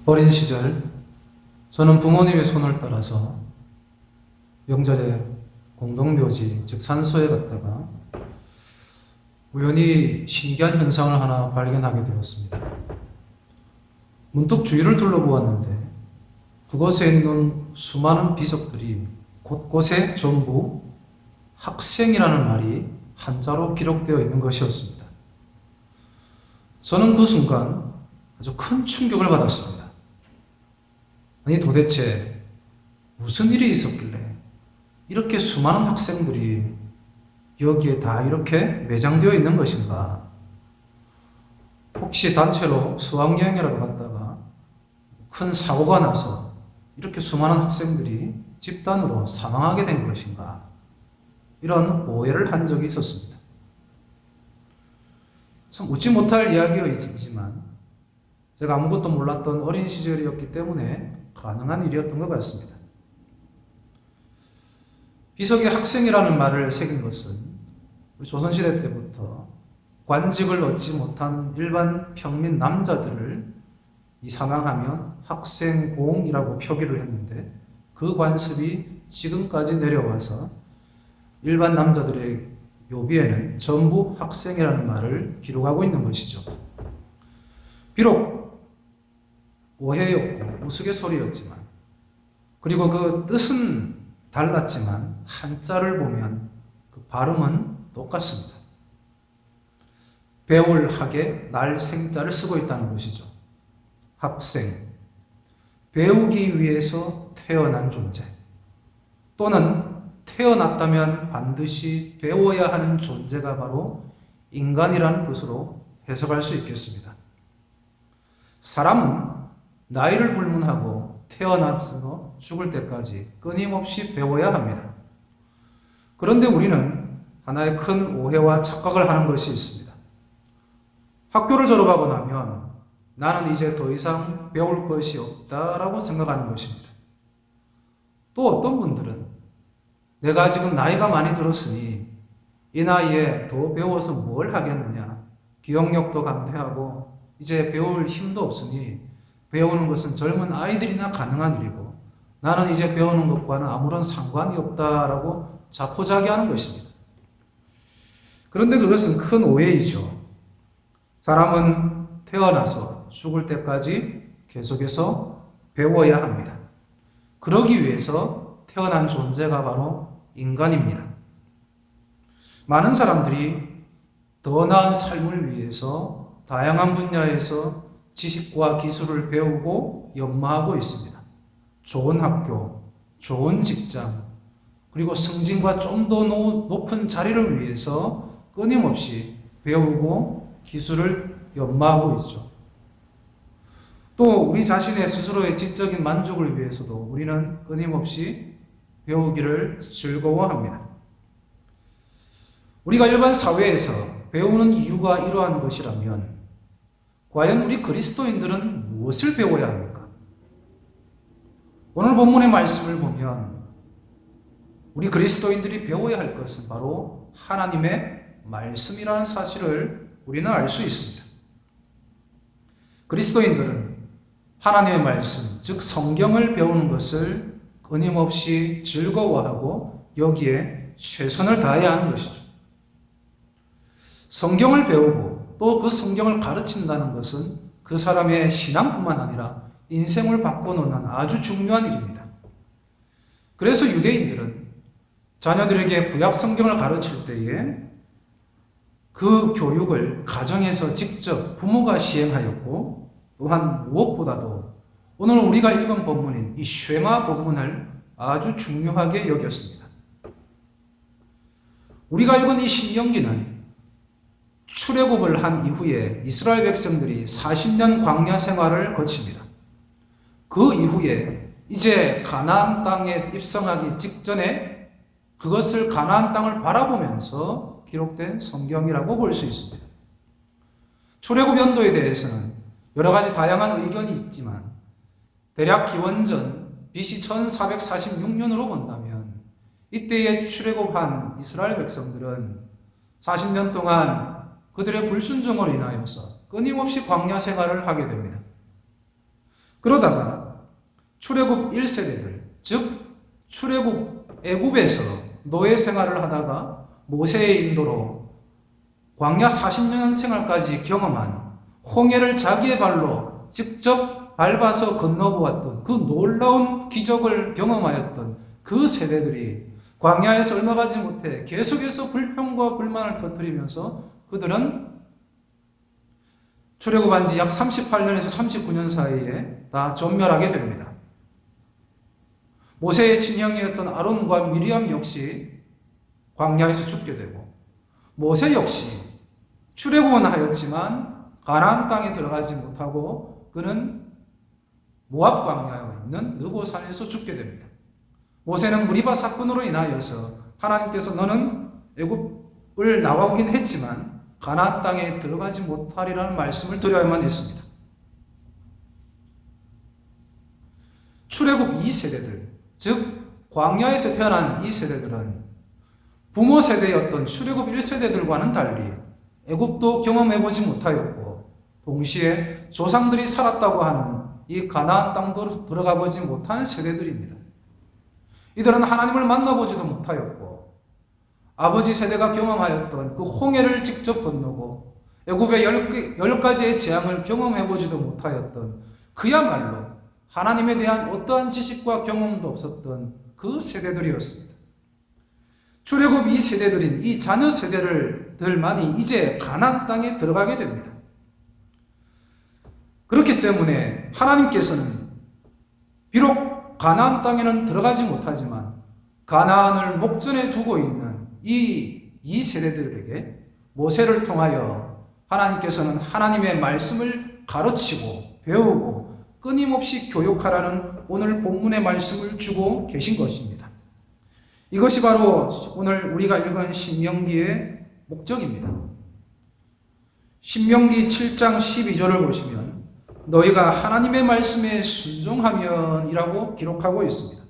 어린 시절 저는 부모님의 손을 따라서 명절에 공동묘지, 즉 산소에 갔다가 우연히 신기한 현상을 하나 발견하게 되었습니다. 문득 주위를 둘러보았는데 그곳에 있는 수많은 비석들이 곳곳에 전부 학생이라는 말이 한자로 기록되어 있는 것이었습니다. 저는 그 순간 아주 큰 충격을 받았습니다. 아니 도대체 무슨 일이 있었길래 이렇게 수많은 학생들이 여기에 다 이렇게 매장되어 있는 것인가? 혹시 단체로 수학여행이라도 갔다가 큰 사고가 나서 이렇게 수많은 학생들이 집단으로 사망하게 된 것인가? 이런 오해를 한 적이 있었습니다. 참 웃지 못할 이야기이지만 제가 아무것도 몰랐던 어린 시절이었기 때문에 가능한 일이었던 것 같습니다. 비석에 학생이라는 말을 새긴 것은 조선시대 때부터 관직을 얻지 못한 일반 평민 남자들을 사망하면 학생공이라고 표기를 했는데 그 관습이 지금까지 내려와서 일반 남자들의 묘비에는 전부 학생이라는 말을 기록하고 있는 것이죠. 비록 오해였고 우스갯소리였지만 그리고 그 뜻은 달랐지만 한자를 보면 그 발음은 똑같습니다. 배울 학에 날 생자를 쓰고 있다는 것이죠. 학생, 배우기 위해서 태어난 존재 또는 태어났다면 반드시 배워야 하는 존재가 바로 인간이라는 뜻으로 해석할 수 있겠습니다. 사람은 나이를 불문하고 태어나서 죽을 때까지 끊임없이 배워야 합니다. 그런데 우리는 하나의 큰 오해와 착각을 하는 것이 있습니다. 학교를 졸업하고 나면 나는 이제 더 이상 배울 것이 없다라고 생각하는 것입니다. 또 어떤 분들은 내가 지금 나이가 많이 들었으니 이 나이에 더 배워서 뭘 하겠느냐, 기억력도 감퇴하고 이제 배울 힘도 없으니 배우는 것은 젊은 아이들이나 가능한 일이고 나는 이제 배우는 것과는 아무런 상관이 없다라고 자포자기하는 것입니다. 그런데 그것은 큰 오해이죠. 사람은 태어나서 죽을 때까지 계속해서 배워야 합니다. 그러기 위해서 태어난 존재가 바로 인간입니다. 많은 사람들이 더 나은 삶을 위해서 다양한 분야에서 지식과 기술을 배우고 연마하고 있습니다. 좋은 학교, 좋은 직장, 그리고 승진과 좀 더 높은 자리를 위해서 끊임없이 배우고 기술을 연마하고 있죠. 또 우리 자신의 스스로의 지적인 만족을 위해서도 우리는 끊임없이 배우기를 즐거워합니다. 우리가 일반 사회에서 배우는 이유가 이러한 것이라면 과연 우리 그리스도인들은 무엇을 배워야 합니까? 오늘 본문의 말씀을 보면 우리 그리스도인들이 배워야 할 것은 바로 하나님의 말씀이라는 사실을 우리는 알 수 있습니다. 그리스도인들은 하나님의 말씀, 즉 성경을 배우는 것을 끊임없이 즐거워하고 여기에 최선을 다해야 하는 것이죠. 성경을 배우고 또 그 성경을 가르친다는 것은 그 사람의 신앙뿐만 아니라 인생을 바꿔놓는 아주 중요한 일입니다. 그래서 유대인들은 자녀들에게 구약 성경을 가르칠 때에 그 교육을 가정에서 직접 부모가 시행하였고 또한 무엇보다도 오늘 우리가 읽은 본문인 이 쉐마 본문을 아주 중요하게 여겼습니다. 우리가 읽은 이 신명기는 출애굽을 한 이후에 이스라엘 백성들이 40년 광야 생활을 거칩니다. 그 이후에 이제 가나안 땅에 입성하기 직전에 그것을 가나안 땅을 바라보면서 기록된 성경이라고 볼 수 있습니다. 출애굽 연도에 대해서는 여러 가지 다양한 의견이 있지만 대략 기원전 BC 1446년으로 본다면 이때에 출애굽한 이스라엘 백성들은 40년 동안 그들의 불순종으로 인하여서 끊임없이 광야 생활을 하게 됩니다. 그러다가 출애굽 1세대들, 즉 출애굽 애굽에서 노예 생활을 하다가 모세의 인도로 광야 40년 생활까지 경험한, 홍해를 자기의 발로 직접 밟아서 건너보았던 그 놀라운 기적을 경험하였던 그 세대들이 광야에서 얼마 가지 못해 계속해서 불평과 불만을 터뜨리면서 그들은 출애굽한 지 약 38년에서 39년 사이에 다 전멸하게 됩니다. 모세의 친형이었던 아론과 미리암 역시 광야에서 죽게 되고, 모세 역시 출애굽은 하였지만 가나안 땅에 들어가지 못하고 그는 모압 광야에 있는 느보산에서 죽게 됩니다. 모세는 무리바 사건으로 인하여서 하나님께서 너는 애굽을 나오긴 했지만 가나안 땅에 들어가지 못하리라는 말씀을 드려야만 했습니다. 출애굽 2세대들, 즉 광야에서 태어난 이 세대들은 부모 세대였던 출애굽 1세대들과는 달리 애굽도 경험해보지 못하였고, 동시에 조상들이 살았다고 하는 이 가나안 땅도 들어가 보지 못한 세대들입니다. 이들은 하나님을 만나보지도 못하였고, 아버지 세대가 경험하였던 그 홍해를 직접 건너고 애굽의 10가지의 재앙을 경험해보지도 못하였던, 그야말로 하나님에 대한 어떠한 지식과 경험도 없었던 그 세대들이었습니다. 출애굽 이 세대들인 이 자녀 세대들만이 이제 가나안 땅에 들어가게 됩니다. 그렇기 때문에 하나님께서는 비록 가나안 땅에는 들어가지 못하지만 가나안을 목전에 두고 있는 이 세대들에게 모세를 통하여 하나님께서는 하나님의 말씀을 가르치고 배우고 끊임없이 교육하라는 오늘 본문의 말씀을 주고 계신 것입니다. 이것이 바로 오늘 우리가 읽은 신명기의 목적입니다. 신명기 7장 12절을 보시면 너희가 하나님의 말씀에 순종하면 이라고 기록하고 있습니다.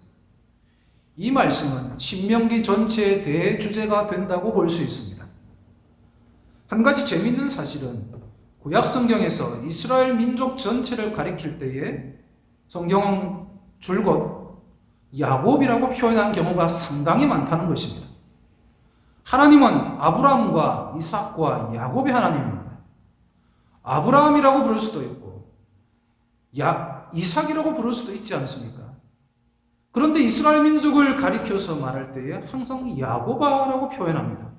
이 말씀은 신명기 전체의 대주제가 된다고 볼 수 있습니다. 한 가지 재미있는 사실은 구약 성경에서 이스라엘 민족 전체를 가리킬 때에 성경은 줄곧 야곱이라고 표현한 경우가 상당히 많다는 것입니다. 하나님은 아브라함과 이삭과 야곱의 하나님입니다. 아브라함이라고 부를 수도 있고 이삭이라고 부를 수도 있지 않습니까? 그런데 이스라엘 민족을 가리켜서 말할 때에 항상 야곱아라고 표현합니다.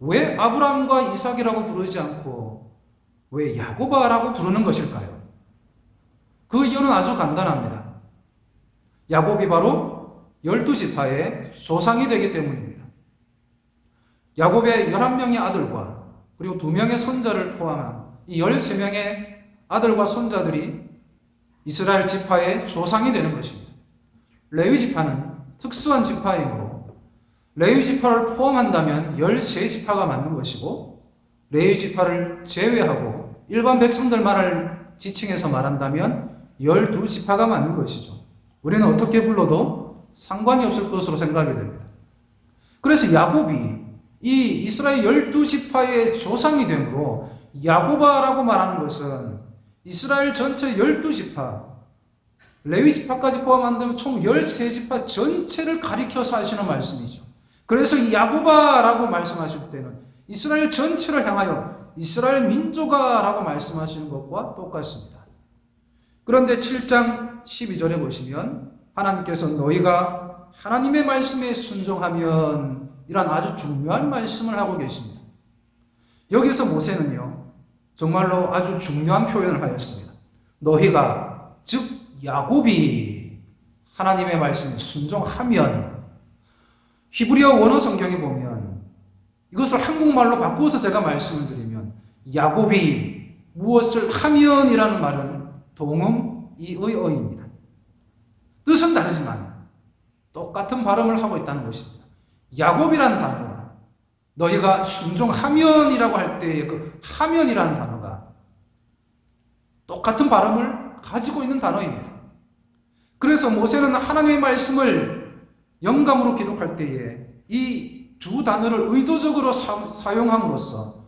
왜 아브라함과 이삭이라고 부르지 않고 왜 야곱아라고 부르는 것일까요? 그 이유는 아주 간단합니다. 야곱이 바로 12지파의 조상이 되기 때문입니다. 야곱의 11명의 아들과 그리고 2명의 손자를 포함한 이 13명의 아들과 손자들이 이스라엘 지파의 조상이 되는 것입니다. 레위 지파는 특수한 지파이므로 레위 지파를 포함한다면 13지파가 맞는 것이고, 레위 지파를 제외하고 일반 백성들만을 지칭해서 말한다면 12지파가 맞는 것이죠. 우리는 어떻게 불러도 상관이 없을 것으로 생각이 됩니다. 그래서 야곱이 이 이스라엘 12지파의 조상이 되므로 야곱아라고 말하는 것은 이스라엘 전체 12지파, 레위지파까지 포함한다면 총 13지파 전체를 가리켜서 하시는 말씀이죠. 그래서 이 야곱아라고 말씀하실 때는 이스라엘 전체를 향하여 이스라엘 민족아라고 말씀하시는 것과 똑같습니다. 그런데 7장 12절에 보시면 하나님께서 너희가 하나님의 말씀에 순종하면 이란 아주 중요한 말씀을 하고 계십니다. 여기서 모세는요, 정말로 아주 중요한 표현을 하였습니다. 너희가, 즉 야곱이 하나님의 말씀에 순종하면, 히브리어 원어 성경에 보면 이것을 한국말로 바꾸어서 제가 말씀을 드리면 야곱이 무엇을 하면이라는 말은 동음이의 어입니다. 뜻은 다르지만 똑같은 발음을 하고 있다는 것입니다. 야곱이라는 단어가 너희가 순종하면이라고 할 때의 그 하면이라는 단어가 똑같은 발음을 가지고 있는 단어입니다. 그래서 모세는 하나님의 말씀을 영감으로 기록할 때에 이 두 단어를 의도적으로 사용함으로써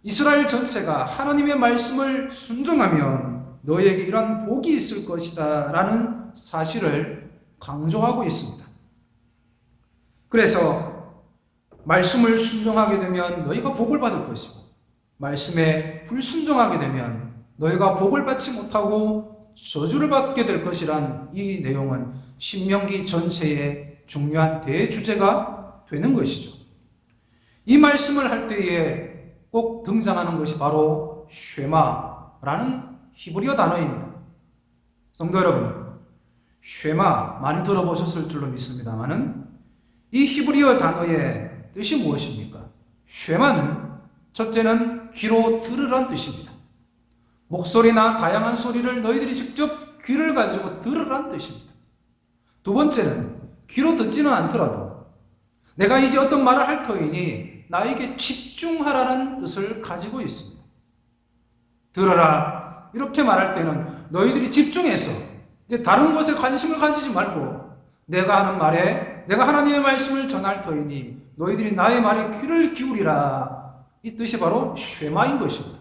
이스라엘 전체가 하나님의 말씀을 순종하면 너희에게 이러한 복이 있을 것이다 라는 사실을 강조하고 있습니다. 그래서 말씀을 순종하게 되면 너희가 복을 받을 것이고, 말씀에 불순종하게 되면 너희가 복을 받지 못하고 저주를 받게 될 것이란 이 내용은 신명기 전체의 중요한 대주제가 되는 것이죠. 이 말씀을 할 때에 꼭 등장하는 것이 바로 쉐마라는 히브리어 단어입니다. 성도 여러분, 쉐마 많이 들어보셨을 줄로 믿습니다만은 이 히브리어 단어의 뜻이 무엇입니까? 쉐마는 첫째는 귀로 들으란 뜻입니다. 목소리나 다양한 소리를 너희들이 직접 귀를 가지고 들으란 뜻입니다. 두 번째는 귀로 듣지는 않더라도 내가 이제 어떤 말을 할 터이니 나에게 집중하라는 뜻을 가지고 있습니다. 들어라 이렇게 말할 때는 너희들이 집중해서 이제 다른 것에 관심을 가지지 말고 내가 하는 말에 내가 하나님의 말씀을 전할 터이니 너희들이 나의 말에 귀를 기울이라, 이 뜻이 바로 쉐마인 것입니다.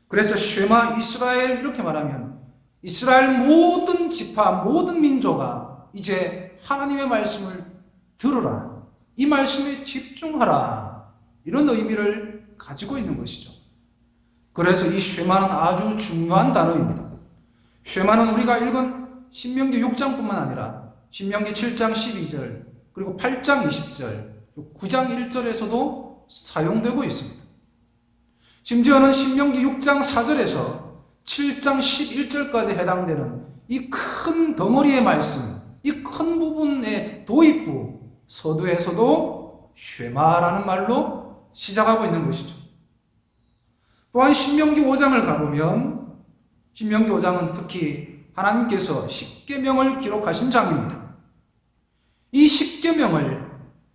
그래서 쉐마 이스라엘 이렇게 말하면 이스라엘 모든 지파 모든 민족아 이제 하나님의 말씀을 들으라, 이 말씀에 집중하라, 이런 의미를 가지고 있는 것이죠. 그래서 이 쉐마는 아주 중요한 단어입니다. 쉐마는 우리가 읽은 신명기 6장뿐만 아니라 신명기 7장 12절 그리고 8장 20절 9장 1절에서도 사용되고 있습니다. 심지어는 신명기 6장 4절에서 7장 11절까지 해당되는 이 큰 덩어리의 말씀, 이 큰 부분의 도입부 서두에서도 쉐마라는 말로 시작하고 있는 것이죠. 또한 신명기 5장을 가보면 신명기 5장은 특히 하나님께서 십계명을 기록하신 장입니다. 이 십계명을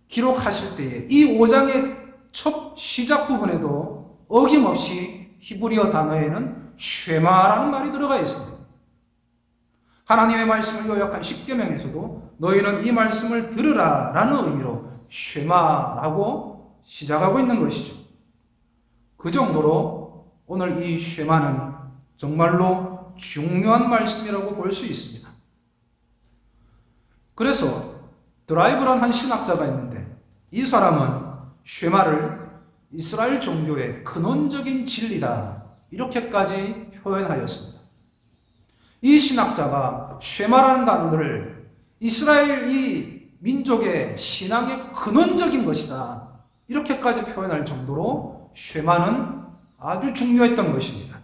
기록하실 때에 이 5장의 첫 시작 부분에도 어김없이 히브리어 단어에는 쉐마라는 말이 들어가 있습니다. 하나님의 말씀을 요약한 십계명에서도 너희는 이 말씀을 들으라 라는 의미로 쉐마라고 시작하고 있는 것이죠. 그 정도로 오늘 이 쉐마는 정말로 중요한 말씀이라고 볼 수 있습니다. 그래서 드라이브란 한 신학자가 있는데 이 사람은 쉐마를 이스라엘 종교의 근원적인 진리다 이렇게까지 표현하였습니다. 이 신학자가 쉐마라는 단어를 이스라엘 이 민족의 신앙의 근원적인 것이다 이렇게까지 표현할 정도로 쉐마는 아주 중요했던 것입니다.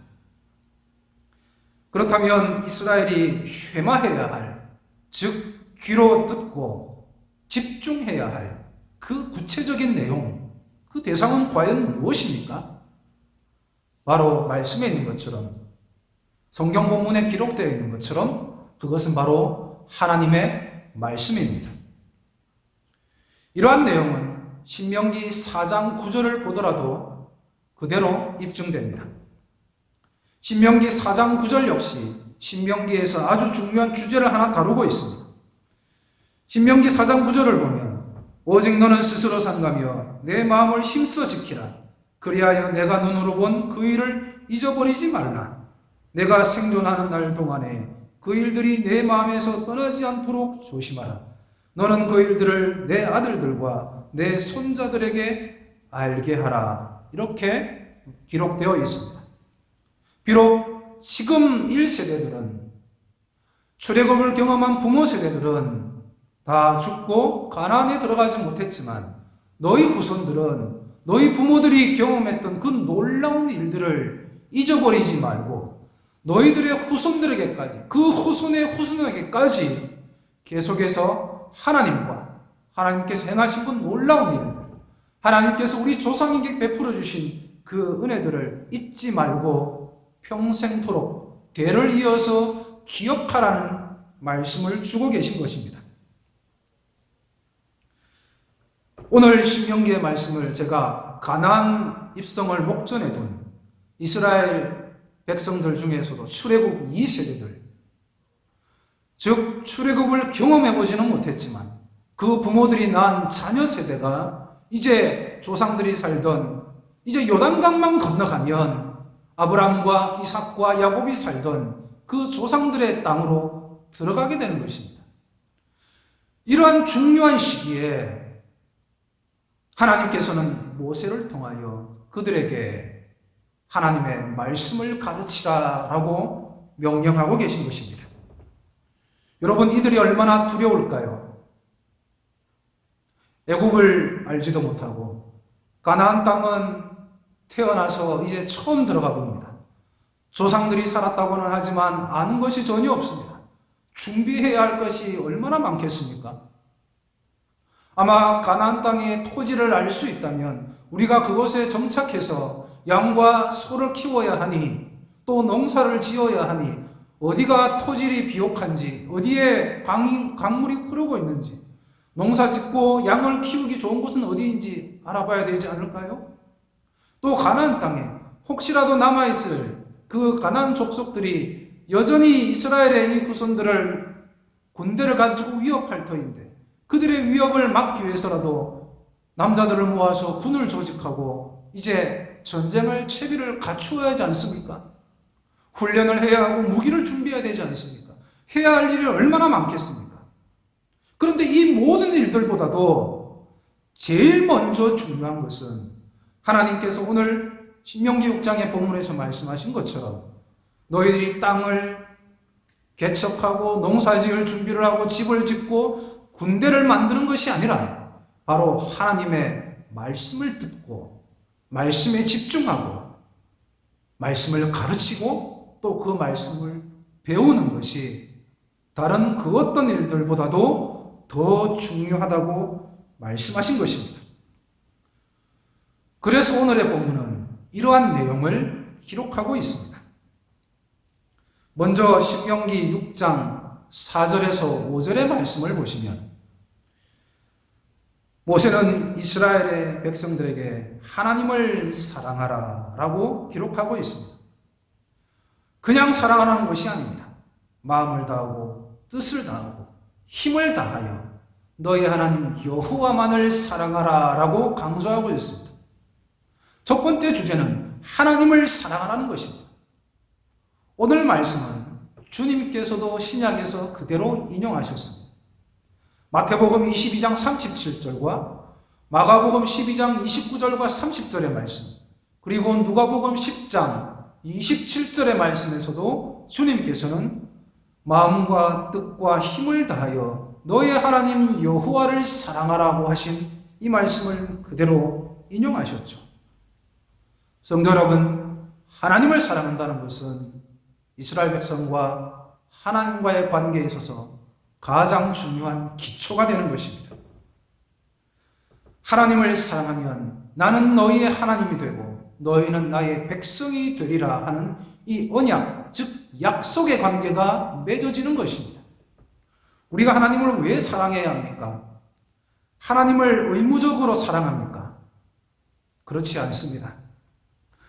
그렇다면 이스라엘이 쉐마해야 할, 즉 귀로 듣고 집중해야 할 그 구체적인 내용, 그 대상은 과연 무엇입니까? 바로 말씀에 있는 것처럼, 성경 본문에 기록되어 있는 것처럼 그것은 바로 하나님의 말씀입니다. 이러한 내용은 신명기 4장 9절을 보더라도 그대로 입증됩니다. 신명기 4장 9절 역시 신명기에서 아주 중요한 주제를 하나 다루고 있습니다. 신명기 4장 9절을 보면 오직 너는 스스로 삼가며 내 마음을 힘써 지키라. 그리하여 내가 눈으로 본 그 일을 잊어버리지 말라. 내가 생존하는 날 동안에 그 일들이 내 마음에서 떠나지 않도록 조심하라. 너는 그 일들을 내 아들들과 내 손자들에게 알게 하라. 이렇게 기록되어 있습니다. 비록 지금 1세대들은 출애굽을 경험한 부모 세대들은 다 죽고 가나안에 들어가지 못했지만 너희 후손들은 너희 부모들이 경험했던 그 놀라운 일들을 잊어버리지 말고 너희들의 후손들에게까지, 그 후손의 후손에게까지 계속해서 하나님과 하나님께서 행하신 그 놀라운 일들, 하나님께서 우리 조상에게 베풀어 주신 그 은혜들을 잊지 말고 평생토록 대를 이어서 기억하라는 말씀을 주고 계신 것입니다. 오늘 신명기의 말씀을 제가 가나안 입성을 목전에 둔 이스라엘 백성들 중에서도 출애굽 2세대들, 즉 출애굽을 경험해보지는 못했지만 그 부모들이 낳은 자녀 세대가 이제 조상들이 살던 이제 요단강만 건너가면 아브라함과 이삭과 야곱이 살던 그 조상들의 땅으로 들어가게 되는 것입니다. 이러한 중요한 시기에 하나님께서는 모세를 통하여 그들에게 하나님의 말씀을 가르치라라고 명령하고 계신 것입니다. 여러분, 이들이 얼마나 두려울까요? 애굽을 알지도 못하고 가나안 땅은 태어나서 이제 처음 들어가 봅니다. 조상들이 살았다고는 하지만 아는 것이 전혀 없습니다. 준비해야 할 것이 얼마나 많겠습니까? 아마 가나안 땅의 토지를 알 수 있다면 우리가 그곳에 정착해서 양과 소를 키워야 하니, 또 농사를 지어야 하니, 어디가 토질이 비옥한지, 어디에 강물이 흐르고 있는지, 농사 짓고 양을 키우기 좋은 곳은 어디인지 알아봐야 되지 않을까요? 또 가나안 땅에 혹시라도 남아있을 그 가나안 족속들이 여전히 이스라엘의 이 후손들을 군대를 가지고 위협할 터인데, 그들의 위협을 막기 위해서라도 남자들을 모아서 군을 조직하고 이제 전쟁을 채비를 갖추어야 하지 않습니까? 훈련을 해야 하고 무기를 준비해야 되지 않습니까? 해야 할 일이 얼마나 많겠습니까? 그런데 이 모든 일들보다도 제일 먼저 중요한 것은 하나님께서 오늘 신명기 6장의 본문에서 말씀하신 것처럼 너희들이 땅을 개척하고 농사지을 준비를 하고 집을 짓고 군대를 만드는 것이 아니라 바로 하나님의 말씀을 듣고 말씀에 집중하고 말씀을 가르치고 또 그 말씀을 배우는 것이 다른 그 어떤 일들보다도 더 중요하다고 말씀하신 것입니다. 그래서 오늘의 본문은 이러한 내용을 기록하고 있습니다. 먼저 신명기 6장 4절에서 5절의 말씀을 보시면 모세는 이스라엘의 백성들에게 하나님을 사랑하라 라고 기록하고 있습니다. 그냥 사랑하라는 것이 아닙니다. 마음을 다하고 뜻을 다하고 힘을 다하여 너희 하나님 여호와만을 사랑하라 라고 강조하고 있습니다. 첫 번째 주제는 하나님을 사랑하라는 것입니다. 오늘 말씀은 주님께서도 신약에서 그대로 인용하셨습니다. 마태복음 22장 37절과 마가복음 12장 29절과 30절의 말씀, 그리고 누가복음 10장 27절의 말씀에서도 주님께서는 마음과 뜻과 힘을 다하여 너의 하나님 여호와를 사랑하라고 하신 이 말씀을 그대로 인용하셨죠. 성도 여러분, 하나님을 사랑한다는 것은 이스라엘 백성과 하나님과의 관계에 있어서 가장 중요한 기초가 되는 것입니다. 하나님을 사랑하면 나는 너희의 하나님이 되고 너희는 나의 백성이 되리라 하는 이 언약, 즉 약속의 관계가 맺어지는 것입니다. 우리가 하나님을 왜 사랑해야 합니까? 하나님을 의무적으로 사랑합니까? 그렇지 않습니다.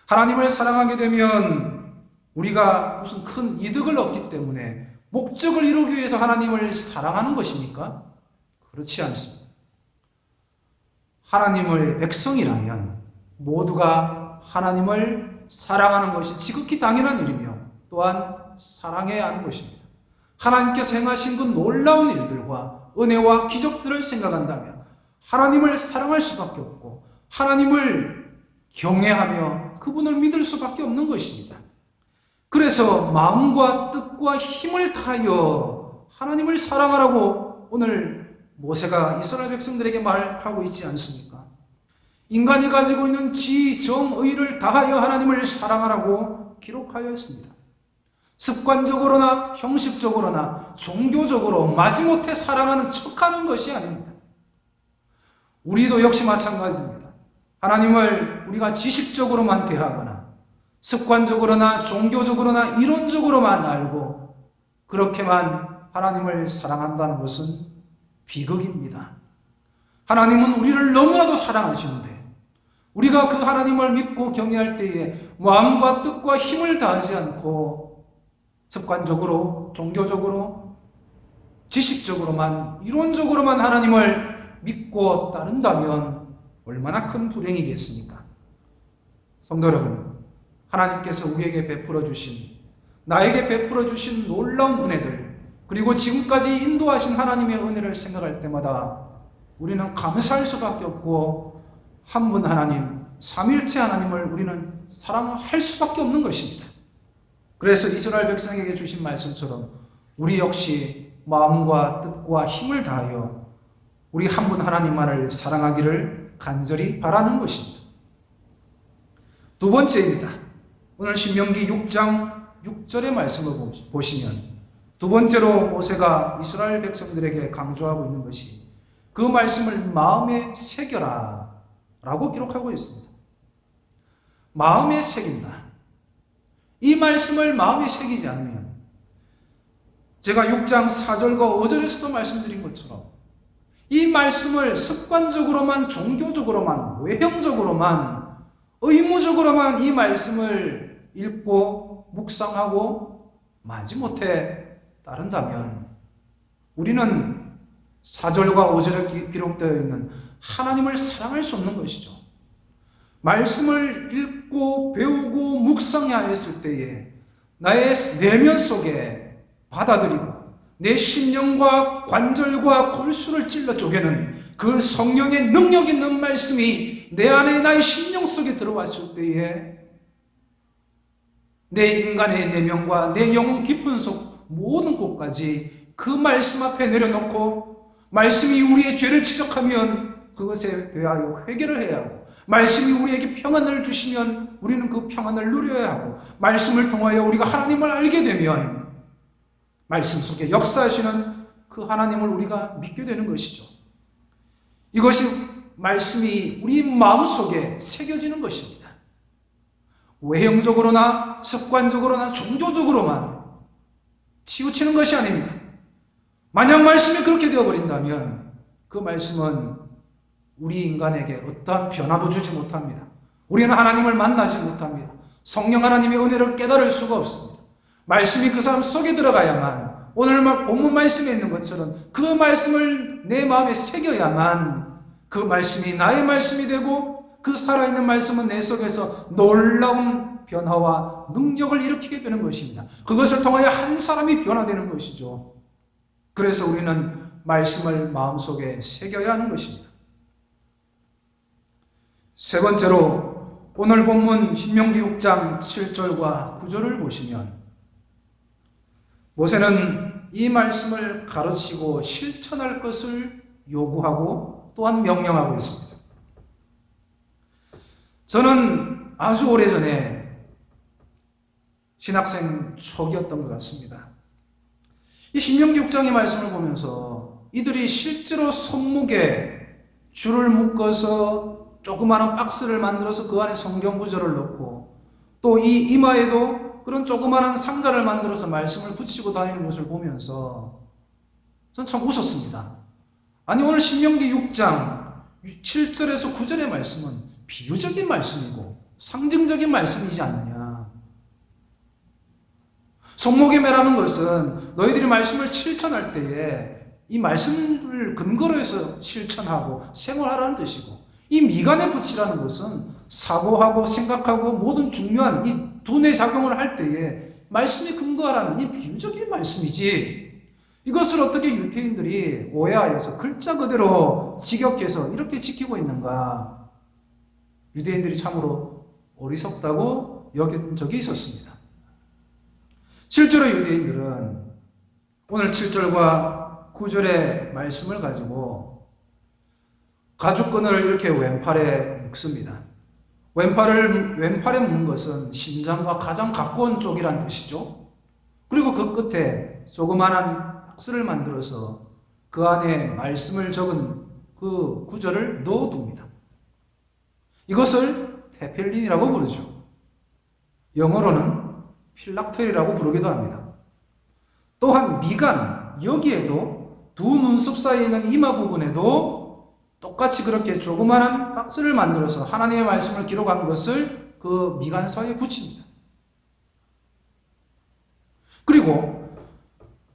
하나님을 사랑하게 되면 우리가 무슨 큰 이득을 얻기 때문에 목적을 이루기 위해서 하나님을 사랑하는 것입니까? 그렇지 않습니다. 하나님의 백성이라면 모두가 하나님을 사랑하는 것이 지극히 당연한 일이며 또한 사랑해야 하는 것입니다. 하나님께서 행하신 그 놀라운 일들과 은혜와 기적들을 생각한다면 하나님을 사랑할 수밖에 없고 하나님을 경외하며 그분을 믿을 수밖에 없는 것입니다. 그래서 마음과 뜻과 힘을 다하여 하나님을 사랑하라고 오늘 모세가 이스라엘 백성들에게 말하고 있지 않습니까? 인간이 가지고 있는 지, 정, 의를 다하여 하나님을 사랑하라고 기록하였습니다. 습관적으로나 형식적으로나 종교적으로 마지못해 사랑하는 척하는 것이 아닙니다. 우리도 역시 마찬가지입니다. 하나님을 우리가 지식적으로만 대하거나 습관적으로나 종교적으로나 이론적으로만 알고 그렇게만 하나님을 사랑한다는 것은 비극입니다. 하나님은 우리를 너무나도 사랑하시는데 우리가 그 하나님을 믿고 경외할 때에 마음과 뜻과 힘을 다하지 않고 습관적으로, 종교적으로, 지식적으로만, 이론적으로만 하나님을 믿고 따른다면 얼마나 큰 불행이겠습니까? 성도 여러분, 하나님께서 우리에게 베풀어 주신, 나에게 베풀어 주신 놀라운 은혜들, 그리고 지금까지 인도하신 하나님의 은혜를 생각할 때마다 우리는 감사할 수밖에 없고, 한 분 하나님, 삼일체 하나님을 우리는 사랑할 수밖에 없는 것입니다. 그래서 이스라엘 백성에게 주신 말씀처럼 우리 역시 마음과 뜻과 힘을 다하여 우리 한 분 하나님만을 사랑하기를 간절히 바라는 것입니다. 두 번째입니다. 오늘 신명기 6장 6절의 말씀을 보시면 두 번째로 모세가 이스라엘 백성들에게 강조하고 있는 것이 그 말씀을 마음에 새겨라 라고 기록하고 있습니다. 마음에 새긴다. 이 말씀을 마음에 새기지 않으면, 제가 6장 4절과 5절에서도 말씀드린 것처럼 이 말씀을 습관적으로만, 종교적으로만, 외형적으로만, 의무적으로만 이 말씀을 읽고 묵상하고 마지못해 따른다면 우리는 4절과 5절에 기록되어 있는 하나님을 사랑할 수 없는 것이죠. 말씀을 읽고 배우고 묵상해야 했을 때에 나의 내면 속에 받아들이고 내 심령과 관절과 골수를 찔러 쪼개는 그 성령의 능력 있는 말씀이 내 안에, 나의 심령 속에 들어왔을 때에 내 인간의 내면과 내 영혼 깊은 속 모든 곳까지 그 말씀 앞에 내려놓고, 말씀이 우리의 죄를 지적하면 그것에 대하여 회개를 해야 하고, 말씀이 우리에게 평안을 주시면 우리는 그 평안을 누려야 하고, 말씀을 통하여 우리가 하나님을 알게 되면 말씀 속에 역사하시는 그 하나님을 우리가 믿게 되는 것이죠. 이것이 말씀이 우리 마음속에 새겨지는 것입니다. 외형적으로나 습관적으로나 종교적으로만 치우치는 것이 아닙니다. 만약 말씀이 그렇게 되어버린다면 그 말씀은 우리 인간에게 어떠한 변화도 주지 못합니다. 우리는 하나님을 만나지 못합니다. 성령 하나님의 은혜를 깨달을 수가 없습니다. 말씀이 그 사람 속에 들어가야만, 오늘 본문 말씀에 있는 것처럼 그 말씀을 내 마음에 새겨야만 그 말씀이 나의 말씀이 되고, 그 살아있는 말씀은 내 속에서 놀라운 변화와 능력을 일으키게 되는 것입니다. 그것을 통하여 한 사람이 변화되는 것이죠. 그래서 우리는 말씀을 마음속에 새겨야 하는 것입니다. 세 번째로 오늘 본문 신명기 6장 7절과 9절을 보시면 모세는 이 말씀을 가르치고 실천할 것을 요구하고 또한 명령하고 있습니다. 저는 아주 오래전에 신학생 초기였던 것 같습니다. 이 신명기 6장의 말씀을 보면서 이들이 실제로 손목에 줄을 묶어서 조그마한 박스를 만들어서 그 안에 성경 구절을 넣고, 또 이 이마에도 그런 조그마한 상자를 만들어서 말씀을 붙이고 다니는 것을 보면서 전 참 웃었습니다. 아니, 오늘 신명기 6장 7절에서 9절의 말씀은 비유적인 말씀이고 상징적인 말씀이지 않느냐. 손목에 매라는 것은 너희들이 말씀을 실천할 때에 이 말씀을 근거로 해서 실천하고 생활하라는 뜻이고, 이 미간에 붙이라는 것은 사고하고 생각하고 모든 중요한 이 두뇌 작용을 할 때에 말씀이 근거하라는 이 비유적인 말씀이지, 이것을 어떻게 유태인들이 오해하여서 글자 그대로 직역해서 이렇게 지키고 있는가. 유대인들이 참으로 어리석다고 여긴 적이 있었습니다. 실제로 유대인들은 오늘 7절과 9절의 말씀을 가지고 가죽끈을 이렇게 왼팔에 묶습니다. 왼팔에 묶는 것은 심장과 가장 가까운 쪽이란 뜻이죠. 그리고 그 끝에 조그마한 박스를 만들어서 그 안에 말씀을 적은 그 구절을 넣어둡니다. 이것을 테펠린이라고 부르죠. 영어로는 필락텔이라고 부르기도 합니다. 또한 미간, 여기에도 두 눈썹 사이에 있는 이마 부분에도 똑같이 그렇게 조그마한 박스를 만들어서 하나님의 말씀을 기록한 것을 그 미간 사이에 붙입니다. 그리고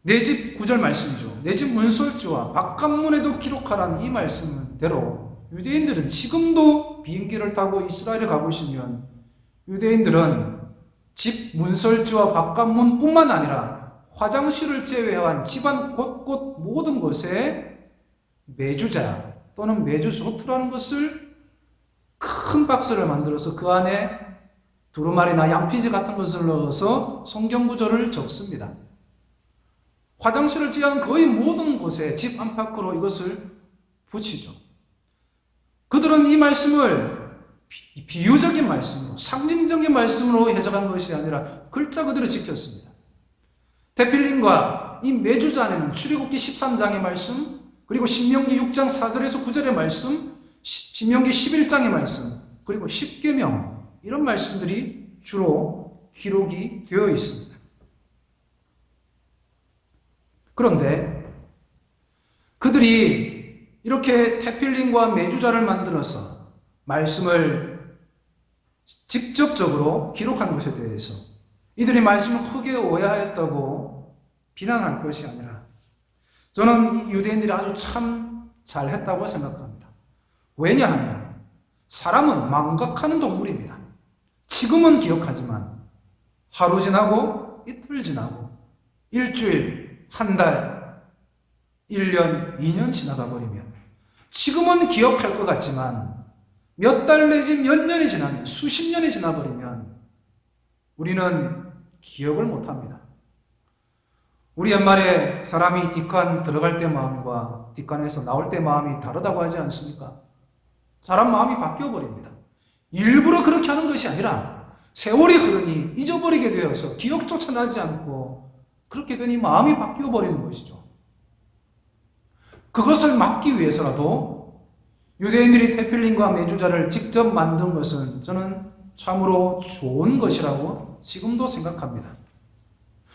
내 집 구절 말씀이죠. 내 집 문설주와 바깥문에도 기록하라는 이 말씀대로 유대인들은 지금도 비행기를 타고 이스라엘에 가보시면 유대인들은 집 문설주와 바깥문뿐만 아니라 화장실을 제외한 집안 곳곳 모든 곳에 매주자 또는 매주노트라는 것을 큰 박스를 만들어서 그 안에 두루마리나 양피지 같은 것을 넣어서 성경 구절을 적습니다. 화장실을 제외한 거의 모든 곳에 집 안팎으로 이것을 붙이죠. 그들은 이 말씀을 비유적인 말씀으로, 상징적인 말씀으로 해석한 것이 아니라 글자 그대로 지켰습니다. 테필림과 이 매주자 안에는 출애굽기 13장의 말씀, 그리고 신명기 6장 4절에서 9절의 말씀, 신명기 11장의 말씀, 그리고 십계명, 이런 말씀들이 주로 기록이 되어 있습니다. 그런데 그들이 이렇게 테필림과 매주자를 만들어서 말씀을 직접적으로 기록한 것에 대해서 이들이 말씀을 크게 오해하였다고 비난할 것이 아니라 저는 이 유대인들이 아주 참 잘했다고 생각합니다. 왜냐하면 사람은 망각하는 동물입니다. 지금은 기억하지만 하루 지나고 이틀 지나고 일주일, 한 달, 1년, 2년 지나가 버리면 지금은 기억할 것 같지만 몇 달 내지 몇 년이 지나면, 수십 년이 지나버리면 우리는 기억을 못합니다. 우리 옛말에 사람이 뒷간 들어갈 때 마음과 뒷간에서 나올 때 마음이 다르다고 하지 않습니까? 사람 마음이 바뀌어버립니다. 일부러 그렇게 하는 것이 아니라 세월이 흐르니 잊어버리게 되어서 기억조차 나지 않고 그렇게 되니 마음이 바뀌어버리는 것이죠. 그것을 막기 위해서라도 유대인들이 테필림과 매주자를 직접 만든 것은 저는 참으로 좋은 것이라고 지금도 생각합니다.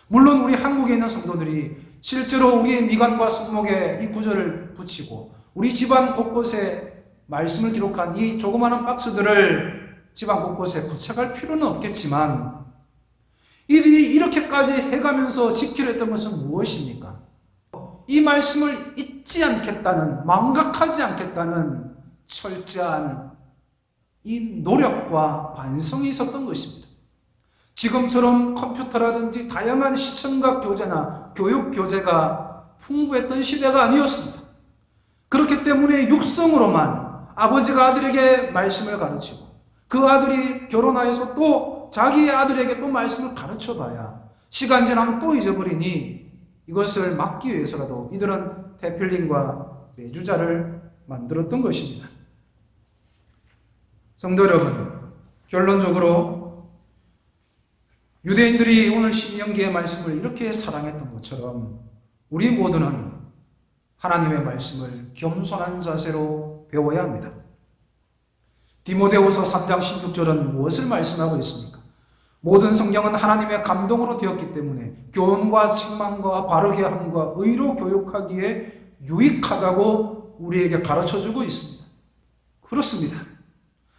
물론 우리 한국에 있는 성도들이 실제로 우리의 미간과 손목에 이 구절을 붙이고 우리 집안 곳곳에 말씀을 기록한 이 조그마한 박스들을 집안 곳곳에 부착할 필요는 없겠지만 이들이 이렇게까지 해가면서 지키려 했던 것은 무엇입니까? 이 말씀을 잊지 않겠다는, 망각하지 않겠다는 철저한 이 노력과 반성이 있었던 것입니다. 지금처럼 컴퓨터라든지 다양한 시청각 교재나 교육 교재가 풍부했던 시대가 아니었습니다. 그렇기 때문에 육성으로만 아버지가 아들에게 말씀을 가르치고 그 아들이 결혼하여서 또 자기의 아들에게 또 말씀을 가르쳐봐야 시간 지나면 또 잊어버리니 이것을 막기 위해서라도 이들은 테필림과 매주자를 만들었던 것입니다. 성도 여러분, 결론적으로 유대인들이 오늘 신명기의 말씀을 이렇게 사랑했던 것처럼 우리 모두는 하나님의 말씀을 겸손한 자세로 배워야 합니다. 디모데후서 3장 16절은 무엇을 말씀하고 있습니까? 모든 성경은 하나님의 감동으로 되었기 때문에 교훈과 책망과 바르게 함과 의로 교육하기에 유익하다고 우리에게 가르쳐주고 있습니다. 그렇습니다.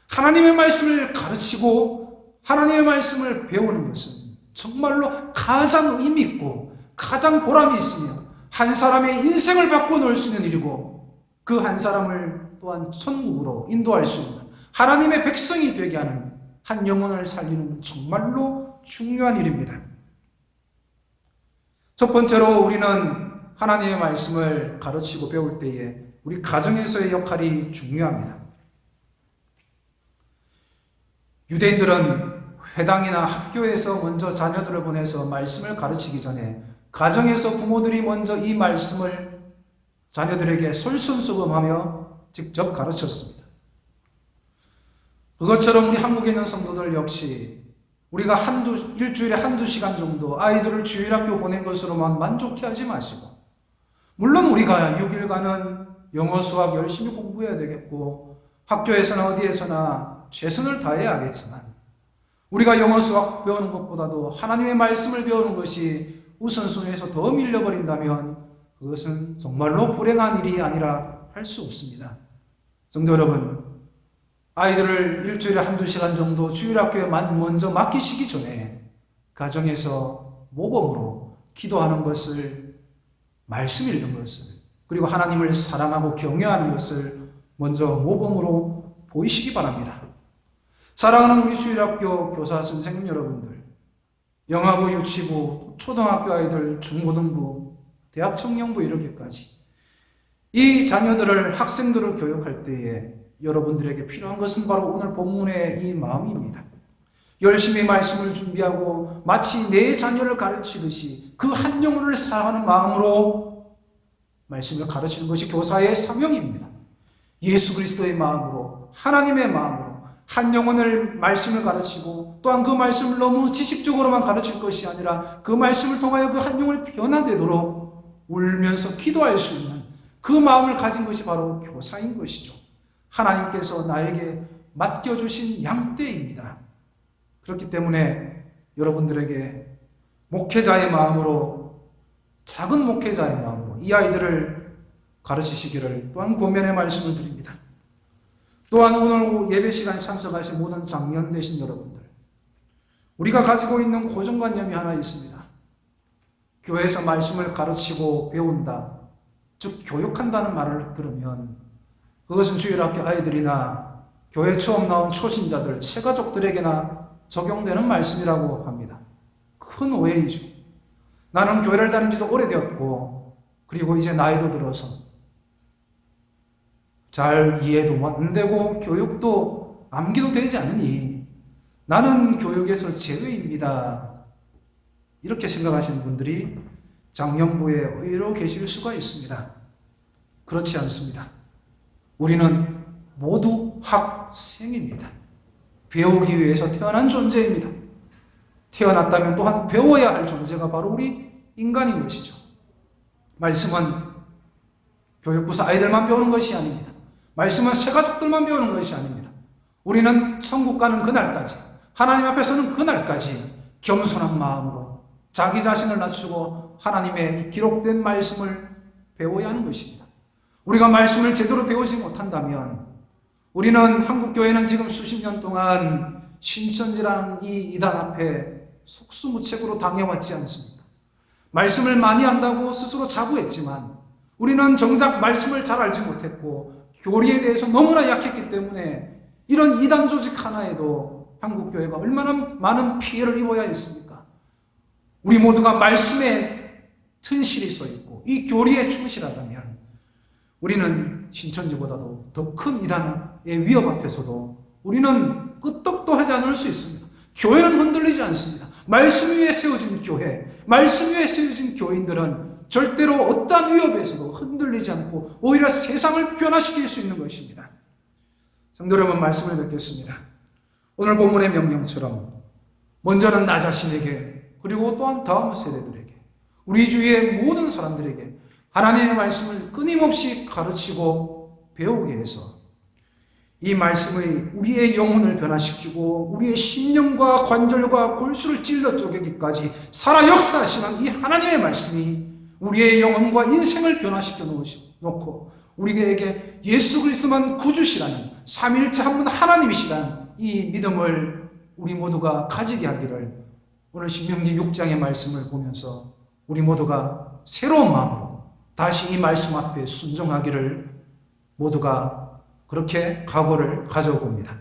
하나님의 말씀을 가르치고 하나님의 말씀을 배우는 것은 정말로 가장 의미 있고 가장 보람이 있으며 한 사람의 인생을 바꿔놓을 수 있는 일이고 그 한 사람을 또한 천국으로 인도할 수 있는 하나님의 백성이 되게 하는 한 영혼을 살리는 정말로 중요한 일입니다. 첫 번째로 우리는 하나님의 말씀을 가르치고 배울 때에 우리 가정에서의 역할이 중요합니다. 유대인들은 회당이나 학교에서 먼저 자녀들을 보내서 말씀을 가르치기 전에 가정에서 부모들이 먼저 이 말씀을 자녀들에게 솔선수범하며 직접 가르쳤습니다. 그것처럼 우리 한국에 있는 성도들 역시 우리가 일주일에 한두 시간 정도 아이들을 주일학교 보낸 것으로만 만족해 하지 마시고 물론 우리가 6일간은 영어 수학 열심히 공부해야 되겠고 학교에서나 어디에서나 최선을 다해야 하겠지만 우리가 영어 수학 배우는 것보다도 하나님의 말씀을 배우는 것이 우선순위에서 더 밀려버린다면 그것은 정말로 불행한 일이 아니라 할 수 없습니다. 성도 여러분, 아이들을 일주일에 한두 시간 정도 주일학교에 먼저 맡기시기 전에 가정에서 모범으로 기도하는 것을, 말씀 읽는 것을, 그리고 하나님을 사랑하고 경외하는 것을 먼저 모범으로 보이시기 바랍니다. 사랑하는 우리 주일학교 교사 선생님 여러분들, 영아부, 유치부, 초등학교 아이들, 중고등부, 대학 청년부 이렇게까지 이 자녀들을, 학생들을 교육할 때에 여러분들에게 필요한 것은 바로 오늘 본문의 이 마음입니다. 열심히 말씀을 준비하고 마치 내 자녀를 가르치듯이 그 한 영혼을 사랑하는 마음으로 말씀을 가르치는 것이 교사의 사명입니다. 예수 그리스도의 마음으로, 하나님의 마음으로 한 영혼을 말씀을 가르치고, 또한 그 말씀을 너무 지식적으로만 가르칠 것이 아니라 그 말씀을 통하여 그 한 영혼을 변화되도록 울면서 기도할 수 있는 그 마음을 가진 것이 바로 교사인 것이죠. 하나님께서 나에게 맡겨주신 양떼입니다. 그렇기 때문에 여러분들에게 목회자의 마음으로, 작은 목회자의 마음으로 이 아이들을 가르치시기를 또한 권면의 말씀을 드립니다. 또한 오늘 예배 시간에 참석하신 모든 장년 되신 여러분들, 우리가 가지고 있는 고정관념이 하나 있습니다. 교회에서 말씀을 가르치고 배운다, 즉 교육한다는 말을 들으면 그것은 주일학교 아이들이나 교회 처음 나온 초신자들, 새가족들에게나 적용되는 말씀이라고 합니다. 큰 오해이죠. 나는 교회를 다닌 지도 오래되었고, 그리고 이제 나이도 들어서 잘 이해도 안 되고 교육도 암기도 되지 않으니 나는 교육에서 제외입니다. 이렇게 생각하시는 분들이 장년부에 의외로 계실 수가 있습니다. 그렇지 않습니다. 우리는 모두 학생입니다. 배우기 위해서 태어난 존재입니다. 태어났다면 또한 배워야 할 존재가 바로 우리 인간인 것이죠. 말씀은 교육부서 아이들만 배우는 것이 아닙니다. 말씀은 새가족들만 배우는 것이 아닙니다. 우리는 천국 가는 그날까지, 하나님 앞에 서는 그날까지 겸손한 마음으로 자기 자신을 낮추고 하나님의 기록된 말씀을 배워야 하는 것입니다. 우리가 말씀을 제대로 배우지 못한다면 우리는 한국교회는 지금 수십 년 동안 신천지라는 이 이단 앞에 속수무책으로 당해왔지 않습니까? 말씀을 많이 안다고 스스로 자부했지만 우리는 정작 말씀을 잘 알지 못했고 교리에 대해서 너무나 약했기 때문에 이런 이단 조직 하나에도 한국교회가 얼마나 많은 피해를 입어야 했습니까? 우리 모두가 말씀에 튼실히 서 있고 이 교리에 충실하다면 우리는 신천지보다도 더 큰 이단의 위협 앞에서도 우리는 끄떡도 하지 않을 수 있습니다. 교회는 흔들리지 않습니다. 말씀 위에 세워진 교회, 말씀 위에 세워진 교인들은 절대로 어떠한 위협에서도 흔들리지 않고 오히려 세상을 변화시킬 수 있는 것입니다. 성도 여러분, 말씀을 뵙겠습니다. 오늘 본문의 명령처럼 먼저는 나 자신에게, 그리고 또한 다음 세대들에게, 우리 주위의 모든 사람들에게 하나님의 말씀을 끊임없이 가르치고 배우게 해서 이 말씀의 우리의 영혼을 변화시키고 우리의 심령과 관절과 골수를 찔러 쪼개기까지 살아 역사하시는 이 하나님의 말씀이 우리의 영혼과 인생을 변화시켜 놓고 우리에게 예수 그리스도만 구주시라는 삼위일체 한 분 하나님이시라는 이 믿음을 우리 모두가 가지게 하기를 오늘 신명기 6장의 말씀을 보면서 우리 모두가 새로운 마음으로 다시 이 말씀 앞에 순종하기를 모두가 그렇게 각오를 가져봅니다.